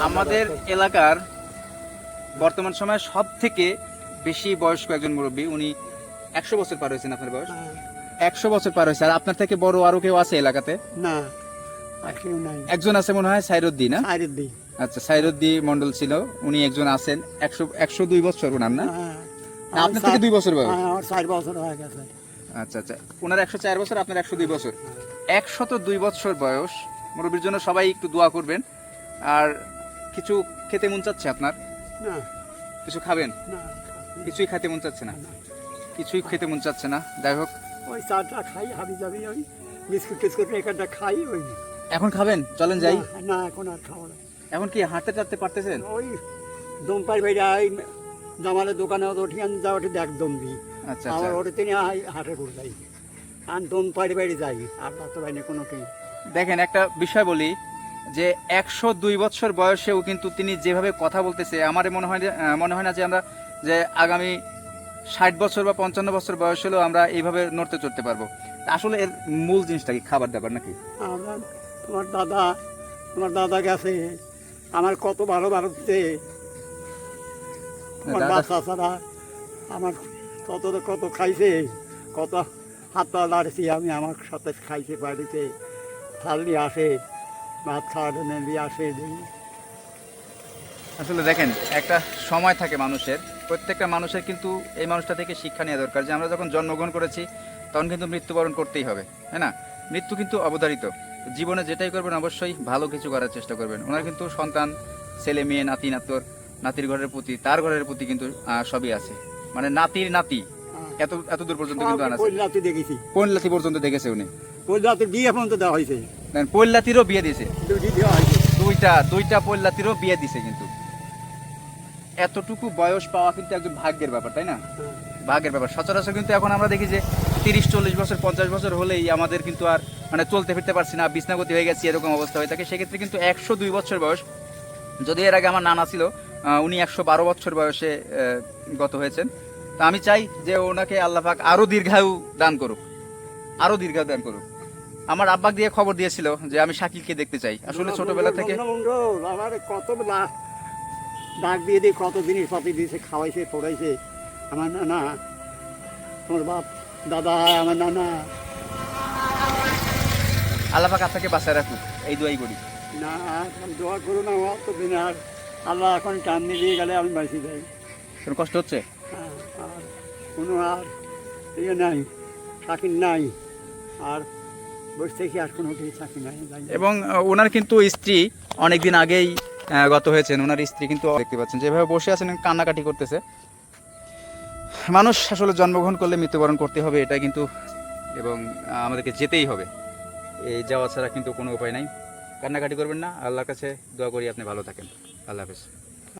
আমাদের এলাকার বর্তমান সময়ে সব থেকে বেশি বয়স্ক একজন মুরব্বী, উনি 100 বছর পার হয়েছেন। আপনার বয়স 100 বছর পার হয়েছে। আর আপনার থেকে বড় আরো কেউ আছে এলাকাতে? না, কেউ নাই। একজন আছে মনে হয়, সাইরুদ্দিন। না, সাইরুদ্দিন। আচ্ছা, সাইরুদ্দিন মন্ডল ছিল, উনি একজন আছেন। 102 বছর ওনার, না? না, আপনার থেকে 2 বছর বয়স। আমার 4 বছর হয়ে গেছে। আচ্ছা আচ্ছা, ওনার 104 বছর, আপনার 102 বছর। 102 বছর বয়স মুরব্বীর জন্য সবাই একটু দোয়া করবেন। আর কিছু খেতে মন চাচ্ছে আপনার? না, কিছু খাবেন? না, কিছুই খেতে মন চাচ্ছে না? কিছুই খেতে মন চাচ্ছে না। যাই হোক, ওই চাটা খাই, হাবি যাবি, ওই বিস্কুট টিস্কুট এখানটা খাই। ওই এখন খাবেন? চলেন যাই। না, এখন আর খাবো না। এখন কি হাঁটতে টাটতে পারতেছেন? ওই দমপাই বাইরে ওই জামালের দোকানে ওঠিয়ান যাওয়াটি দেখ দম দিই। আচ্ছা আমার আচ্ছা, ওটা তিনি হাটে করে যাই, আর দমপাই বাইরে যাই, আর তো বাইরে কোনো কি। দেখেন একটা বিষয় বলি, যে 102 বছর বয়সেও কিন্তু তিনি যেভাবে কথা বলতেছে, আমার মনে হয় না যে আমরা যে আগামী 60 বছর বা 55 বছর বয়স হলেও আমরা এইভাবে নড়তে চড়তে পারবো। তা আসলে এর মূল জিনিসটা কি? খাবার দাবার নাকি? আমরা তোমার দাদা গেছে, আমার কত ভালো ভারতে, আমার দাদা- বাচ্চা ছাড়া আমার কত খাইছে, কত হাত পা লাড়ছি আমি, আমার সাথে খাইছে বাড়িতে, থাল নিয়ে আসে, ভাত খাওয়ার জন্য নিয়ে আসে। আসলে দেখেন, একটা সময় থাকে মানুষের, প্রত্যেকটা মানুষের কিন্তু এই মানুষটা থেকে শিক্ষা নেওয়া দরকার যে আমরা যখন জন্মগ্রহণ করেছি তখন কিন্তু মৃত্যুবরণ করতেই হবে, তাই না? মৃত্যু কিন্তু অবধারিত। জীবনে যেটাই করবেন অবশ্যই ভালো কিছু করার চেষ্টা করবেন। ওনার কিন্তু সন্তান, ছেলে মেয়ে, নাতি নাতর, নাতির ঘরের প্রতি, তার ঘরের প্রতি কিন্তু সবই আছে। মানে নাতির নাতি এত এত দূর পর্যন্ত কিন্তু আনা আছে। পৈলাতি দেখেছি, পৈলাতি পর্যন্ত দেখেছে উনি। পৈলাতি বিয়ে পর্যন্ত দেওয়া হয়েছে, পৈলাতিরও বিয়ে দিয়েছে, দুটি দেওয়া হয়েছে। দুইটা পৈলাতিরও বিয়ে দিছে। কিন্তু এতটুকু বয়স পাওয়া কিন্তু একজন ভাগ্যের ব্যাপার, তাই না? ভাগ্যের ব্যাপার। সচরাচর কিন্তু এখন আমরা দেখি যে 30-40 বছর 50 বছর হলেই আমাদের কিন্তু আর মানে চলতে ফিরতে পারছি না, বিছনাগতি হয়ে গেছি, এরকম অবস্থা হয়ে থাকে। সেক্ষেত্রে কিন্তু 102 বছর বয়স, যদি এর আগে আমার নানা ছিল, উনি 112 বছর বয়সে গত হয়েছেন। তা আমি চাই যে ওনাকে আল্লাহ পাক আরো দীর্ঘায়ু দান করুক, আরো দীর্ঘায়ু দান করুক। আমার আব্বাক দিয়ে খবর দিয়েছিল যে আমি শাকিলকে দেখতে চাই। আসলে ছোটবেলা থেকে আমার কত ডাক দিয়ে দিয়ে কত জিনিসপাতি দিয়েছে, খাওয়াইছে, পড়াইছে। আমার নানা, আমার বাপ দাদা, আমার নানা। আল্লাহ পাক আপনাকে বাঁচায় রাখুক, এই দোয়াই করি। না, দোয়া করো না, আমার তো দিন আর আল্লাহ এখন টান দিয়ে গেলে আমি বাঁচি যাই। কোনো কষ্ট হচ্ছে? আর কোনো আর ইয়ে নাই, চাকরি নাই, আর বসে থেকে আর কোনো চাকরি নাই। এবং ওনার কিন্তু স্ত্রী অনেকদিন আগেই গত হয়েছেন। ওনার স্ত্রী কিন্তু দেখতে পাচ্ছেন যেভাবে বসে আছেন, কান্নাকাটি করতেছে। মানুষ আসলে জন্মগ্রহণ করলে মৃত্যুবরণ করতে হবে, এটা কিন্তু, এবং আমাদেরকে যেতেই হবে। এই যাওয়া ছাড়া কিন্তু কোনো উপায় নাই। কান্নাকাটি করবেন না, আল্লাহর কাছে দোয়া করি আপনি ভালো থাকেন। আল্লাহ হাফেজ।